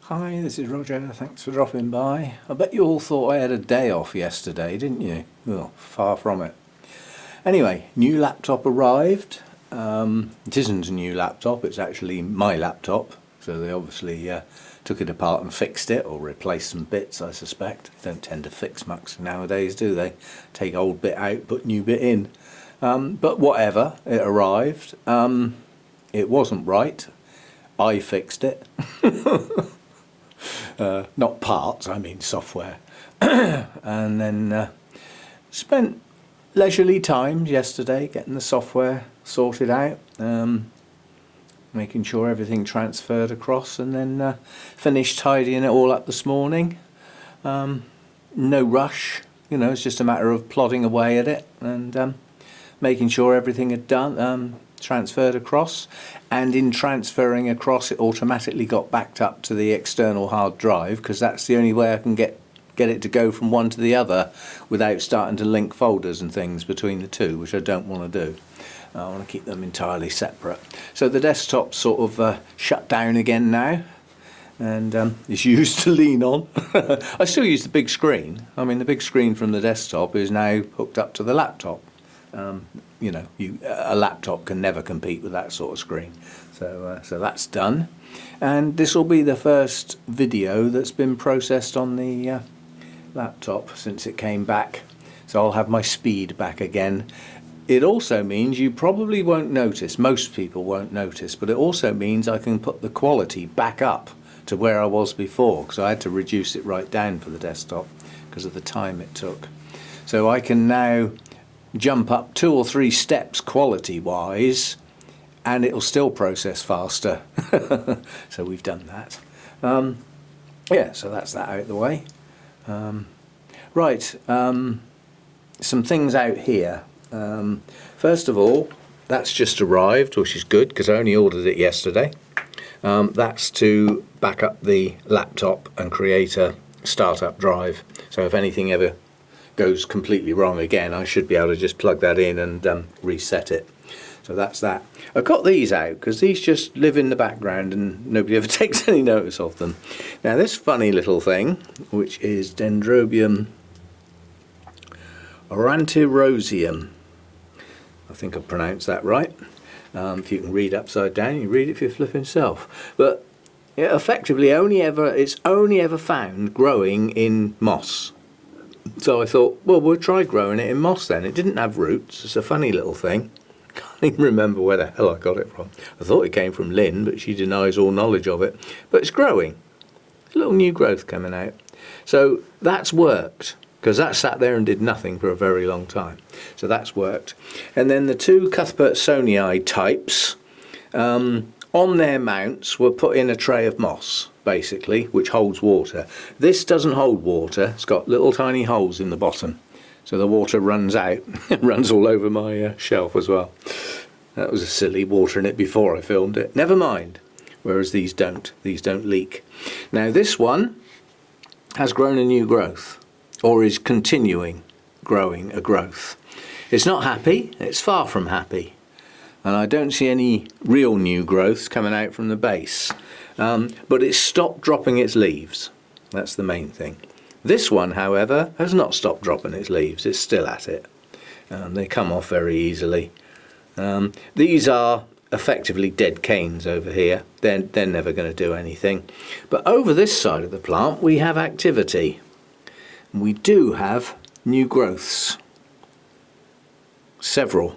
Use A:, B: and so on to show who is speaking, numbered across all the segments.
A: Hi, this is Roger. Thanks for dropping by. I bet you all thought I had a day off yesterday, didn't you? Well, far from it. Anyway, new laptop arrived. It isn't a new laptop, it's actually my laptop. So they obviously took it apart and fixed it, or replaced some bits, I suspect. They don't tend to fix much nowadays, do they? Take old bit out, put new bit in. But whatever, it arrived. It wasn't right. I fixed it. Not parts, I mean software. And then spent leisurely times yesterday getting the software sorted out, making sure everything transferred across, and then finished tidying it all up this morning. No rush, you know, it's just a matter of plodding away at it and making sure everything had done, transferred across, and in transferring across it automatically got backed up to the external hard drive, because that's the only way I can get it to go from one to the other without starting to link folders and things between the two, which I don't want to do. I want to keep them entirely separate. So the desktop's sort of shut down again now, and is used to lean on. I still use the big screen. I mean, the big screen from the desktop is now hooked up to the laptop. You know, a laptop can never compete with that sort of screen. So that's done, and this will be the first video that's been processed on the laptop since it came back. So I'll have my speed back again. It also means you probably won't notice, most people won't notice, but it also means I can put the quality back up to where I was before, because I had to reduce it right down for the desktop because of the time it took. So I can now jump up 2 or 3 steps quality wise, and it'll still process faster. So we've done that. Yeah, so that's that out of the way. Right, some things out here. First of all, that's just arrived, which is good because I only ordered it yesterday. That's to back up the laptop and create a startup drive. So if anything ever goes completely wrong again, I should be able to just plug that in and reset it. So that's that. I got these out because these just live in the background and nobody ever takes any notice of them. Now this funny little thing, which is Dendrobium aurantiroseum, I think I pronounced that right. If you can read upside down, you read it for your flipping self. But it effectively it's only ever found growing in moss. So I thought, well, we'll try growing it in moss then. It didn't have roots. It's a funny little thing. Can't even remember where the hell I got it from. I thought it came from Lynn, but she denies all knowledge of it. But it's growing. A little new growth coming out. So that's worked, because that sat there and did nothing for a very long time. So that's worked. And then the 2 Cuthbertsonii types, on their mounts were put in a tray of moss, basically, which holds water. This doesn't hold water. It's got little tiny holes in the bottom, so the water runs out. It runs all over my shelf as well. That was a silly watering it before I filmed it. Never mind. Whereas these don't. These don't leak. Now this one has grown a new growth, or is continuing growing a growth. It's not happy. It's far from happy. And I don't see any real new growths coming out from the base. But it's stopped dropping its leaves. That's the main thing. This one, however, has not stopped dropping its leaves. It's still at it. They come off very easily. These are effectively dead canes over here. They're never going to do anything. But over this side of the plant, we have activity. We do have new growths. Several.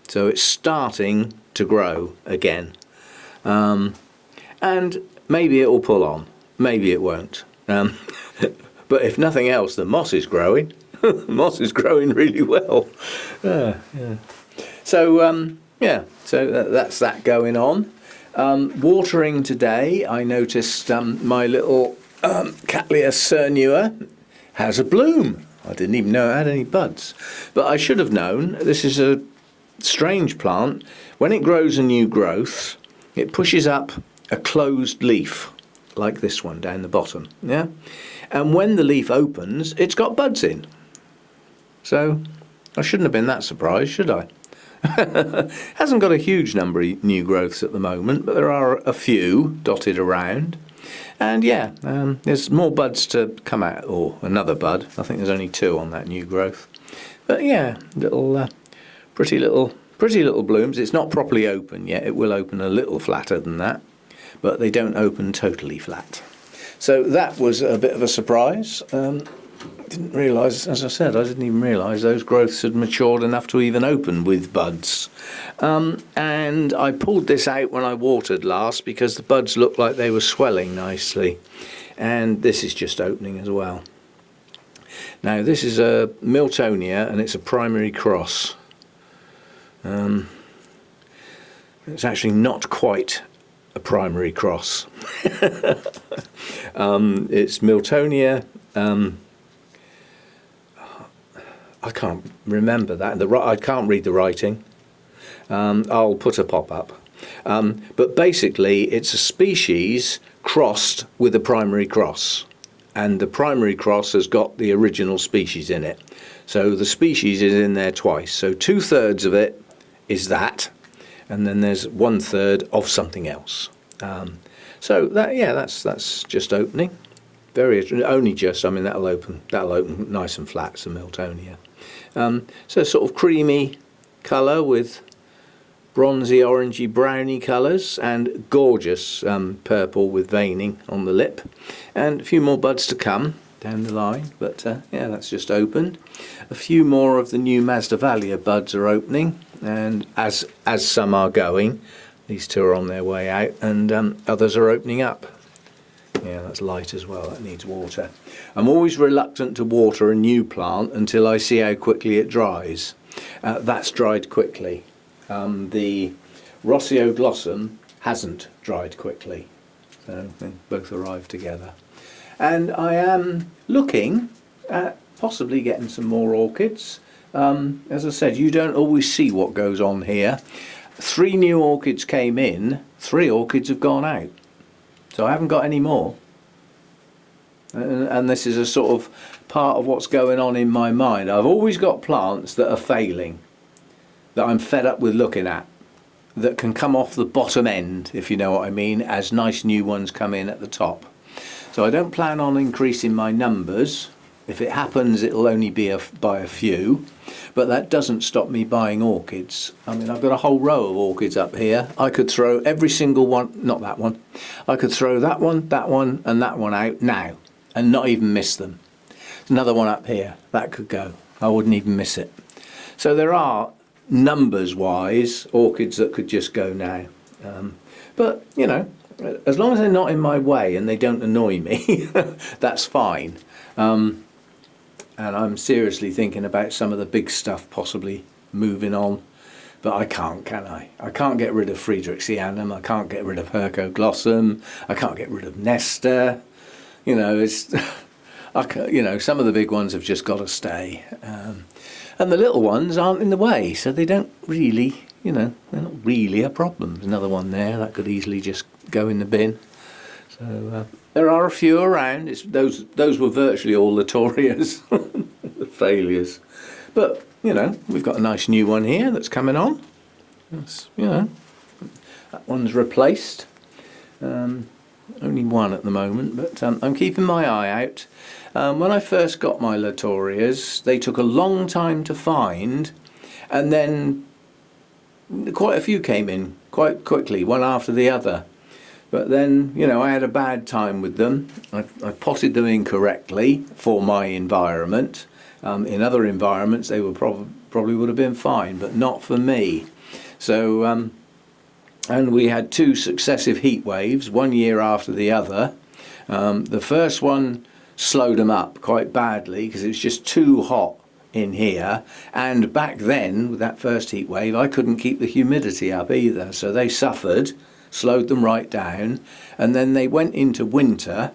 A: So it's starting to grow again. And maybe it will pull on. Maybe it won't. But if nothing else, the moss is growing. Moss is growing really well. Yeah. So, that's that going on. Watering today, I noticed my little Cattleya cernua has a bloom. I didn't even know it had any buds. But I should have known. This is a strange plant. When it grows a new growth, it pushes up a closed leaf, like this one down the bottom. Yeah, and when the leaf opens, it's got buds in. So I shouldn't have been that surprised, should I? Hasn't got a huge number of new growths at the moment, but there are a few dotted around. And yeah, there's more buds to come out, or another bud. I think there's only 2 on that new growth. But yeah, little pretty little blooms. It's not properly open yet. It will open a little flatter than that, but they don't open totally flat. So that was a bit of a surprise. Didn't realise, as I said, I didn't even realise those growths had matured enough to even open with buds. And I pulled this out when I watered last because the buds looked like they were swelling nicely. And this is just opening as well. Now this is a Miltonia and it's a primary cross. It's actually not quite a primary cross. It's Miltonia. I can't remember that. I can't read the writing. I'll put a pop-up. But basically, it's a species crossed with a primary cross. And the primary cross has got the original species in it. So the species is in there twice. So 2/3 of it is that. And then there's 1/3 of something else. So that, yeah, that's just opening. Only just. I mean, that'll open nice and flat. It's a Miltonia. So sort of creamy colour with bronzy, orangey, browny colours, and gorgeous purple with veining on the lip, and a few more buds to come down the line. But yeah, that's just opened. A few more of the new Masdevallia buds are opening, and as some are going, these 2 are on their way out, and others are opening up. Yeah, that's light as well, that needs water. I'm always reluctant to water a new plant until I see how quickly it dries. That's dried quickly. The Rossio Glossum hasn't dried quickly. So they both arrived together. And I am looking at possibly getting some more orchids. As I said, you don't always see what goes on here. 3 new orchids came in, 3 orchids have gone out. So I haven't got any more. And this is a sort of part of what's going on in my mind. I've always got plants that are failing, that I'm fed up with looking at, that can come off the bottom end, if you know what I mean, as nice new ones come in at the top. So I don't plan on increasing my numbers. If it happens, it'll only be by a few. But that doesn't stop me buying orchids. I mean, I've got a whole row of orchids up here. I could throw every single one, not that one, I could throw that one, and that one out now and not even miss them. Another one up here, that could go. I wouldn't even miss it. So there are, numbers-wise, orchids that could just go now. But, you know, as long as they're not in my way and they don't annoy me, that's fine. And I'm seriously thinking about some of the big stuff possibly moving on, but I can't, can I? I can't get rid of Friedrichsianum, I can't get rid of Hercoglossum, I can't get rid of Nesta. You know, it's you know, some of the big ones have just got to stay, and the little ones aren't in the way, so they don't really, you know, they're not really a problem. There's another one there that could easily just go in the bin. So there are a few around. Those were virtually all Latorias, the failures. But you know, we've got a nice new one here that's coming on. That's, you know, that one's replaced. Only one at the moment, but I'm keeping my eye out. When I first got my Latorias, they took a long time to find, and then quite a few came in quite quickly, one after the other. But then, you know, I had a bad time with them. I potted them incorrectly for my environment. In other environments, they would probably would have been fine, but not for me. So, and we had 2 successive heat waves, one year after the other. The first one slowed them up quite badly because it was just too hot in here. And back then, with that first heat wave, I couldn't keep the humidity up either. So they suffered, slowed them right down, and then they went into winter,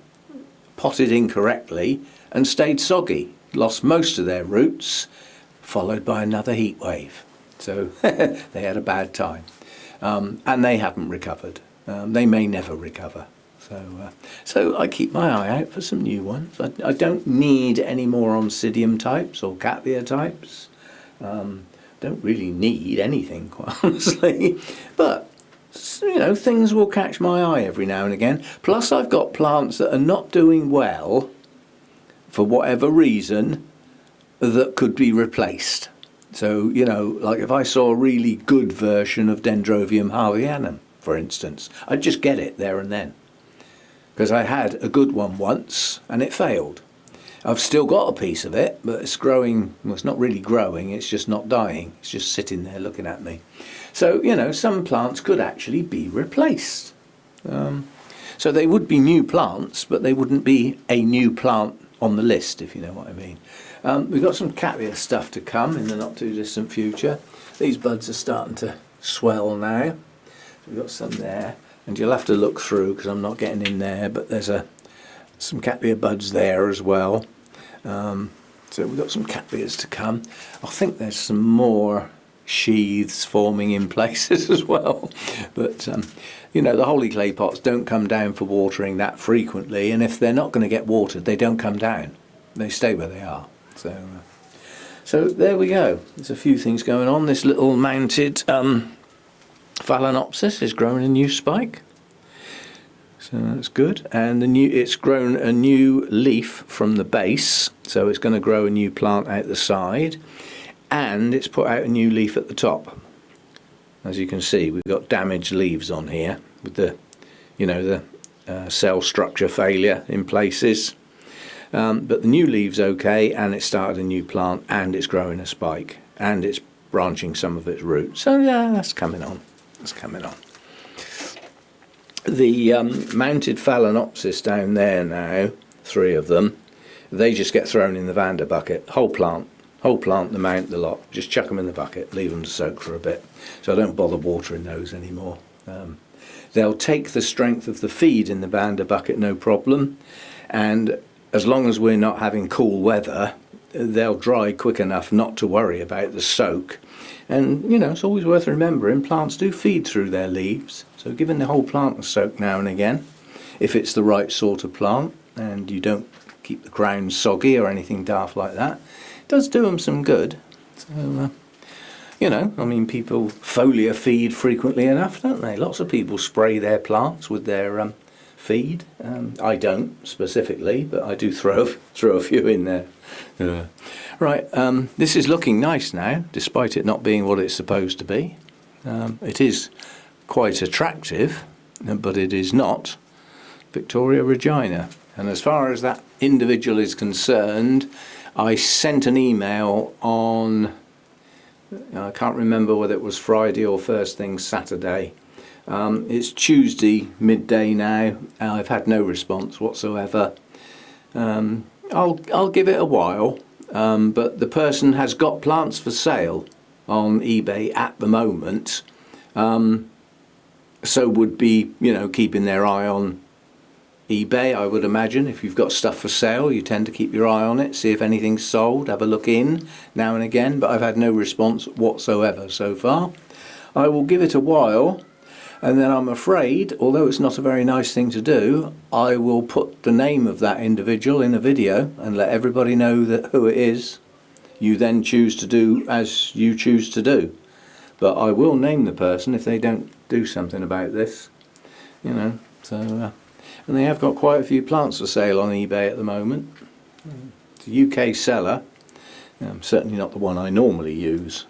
A: potted incorrectly, and stayed soggy, lost most of their roots, followed by another heat wave. So they had a bad time, and they haven't recovered. They may never recover. So I keep my eye out for some new ones. I don't need any more Oncidium types or Cattleya types. Don't really need anything, quite honestly, but you know, things will catch my eye every now and again. Plus I've got plants that are not doing well for whatever reason that could be replaced. So, you know, like if I saw a really good version of Dendrobium harveyanum, for instance, I'd just get it there and then. Because I had a good one once and it failed. I've still got a piece of it, but it's growing, well, it's not really growing, it's just not dying. It's just sitting there looking at me. So, you know, some plants could actually be replaced. So they would be new plants, but they wouldn't be a new plant on the list, if you know what I mean. We've got some Cattleya stuff to come in the not too distant future. These buds are starting to swell now. We've got some there, and you'll have to look through because I'm not getting in there, but there's some Cattleya buds there as well. So we've got some Cattleyas to come. I think there's some more sheaths forming in places as well. But, you know, the holy clay pots don't come down for watering that frequently, and if they're not going to get watered, they don't come down. They stay where they are. So there we go. There's a few things going on. This little mounted Phalaenopsis is growing a new spike. So that's good. And it's grown a new leaf from the base. So it's going to grow a new plant out the side. And it's put out a new leaf at the top. As you can see, we've got damaged leaves on here with the, you know, the cell structure failure in places. But the new leaf's okay, and it started a new plant, and it's growing a spike, and it's branching some of its roots. So yeah, that's coming on. That's coming on. The mounted Phalaenopsis down there now, 3 of them, they just get thrown in the Vander bucket. Whole plant, the mount, the lot. Just chuck them in the bucket, leave them to soak for a bit. So I don't bother watering those anymore. They'll take the strength of the feed in the Vander bucket, no problem, and as long as we're not having cool weather, they'll dry quick enough not to worry about the soak. And, you know, it's always worth remembering, plants do feed through their leaves. So giving the whole plant a soak now and again, if it's the right sort of plant, and you don't keep the ground soggy or anything daft like that, it does do them some good. So, you know, I mean, people foliar feed frequently enough, don't they? Lots of people spray their plants with their feed. I don't specifically, but I do throw a few in there. Right, this is looking nice now, despite it not being what it's supposed to be. It is quite attractive, but it is not Victoria Regina. And as far as that individual is concerned, I sent an email on, I can't remember whether it was Friday or first thing Saturday. It's Tuesday midday now. I've had no response whatsoever. I'll give it a while, but the person has got plants for sale on eBay at the moment, so would be, you know, keeping their eye on eBay, I would imagine. If you've got stuff for sale, you tend to keep your eye on it, see if anything's sold, have a look in now and again, but I've had no response whatsoever so far. I will give it a while. And then I'm afraid, although it's not a very nice thing to do, I will put the name of that individual in a video and let everybody know that who it is. You then choose to do as you choose to do. But I will name the person if they don't do something about this. You know, so... and they have got quite a few plants for sale on eBay at the moment. It's a UK seller. Certainly not the one I normally use.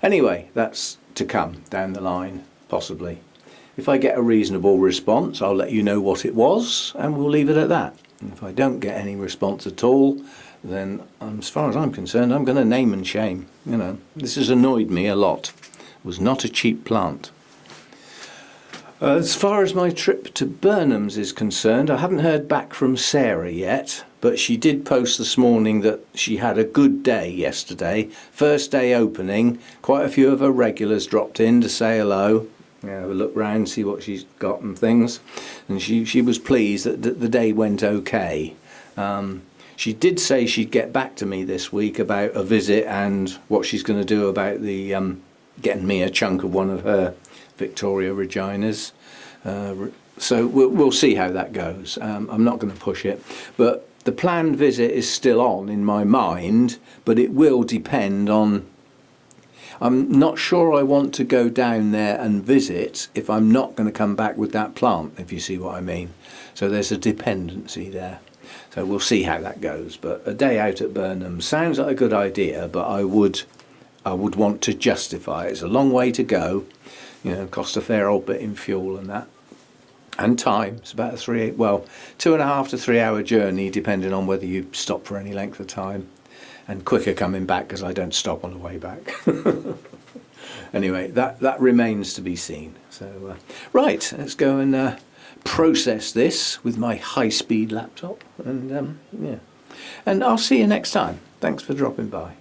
A: Anyway, that's to come down the line. Possibly. If I get a reasonable response, I'll let you know what it was, and we'll leave it at that. And if I don't get any response at all, then as far as I'm concerned, I'm going to name and shame. You know, this has annoyed me a lot. It was not a cheap plant. As far as my trip to Burnham's is concerned, I haven't heard back from Sarah yet, but she did post this morning that she had a good day yesterday. First day opening, quite a few of her regulars dropped in to say hello, have a look round, see what she's got and things, and she was pleased that the day went okay. She did say she'd get back to me this week about a visit and what she's going to do about the getting me a chunk of one of her Victoria Reginas. So we'll see how that goes. I'm not going to push it, but the planned visit is still on in my mind, but it will depend on... I'm not sure I want to go down there and visit if I'm not going to come back with that plant, if you see what I mean. So there's a dependency there. So we'll see how that goes. But a day out at Burnham sounds like a good idea, but I would want to justify it. It's a long way to go, you know, cost a fair old bit in fuel and that. And time. It's about a 2.5 to 3 hour journey, depending on whether you stop for any length of time. And quicker coming back because I don't stop on the way back. Anyway, that remains to be seen. So right, let's go and process this with my high-speed laptop, and yeah, and I'll see you next time. Thanks for dropping by.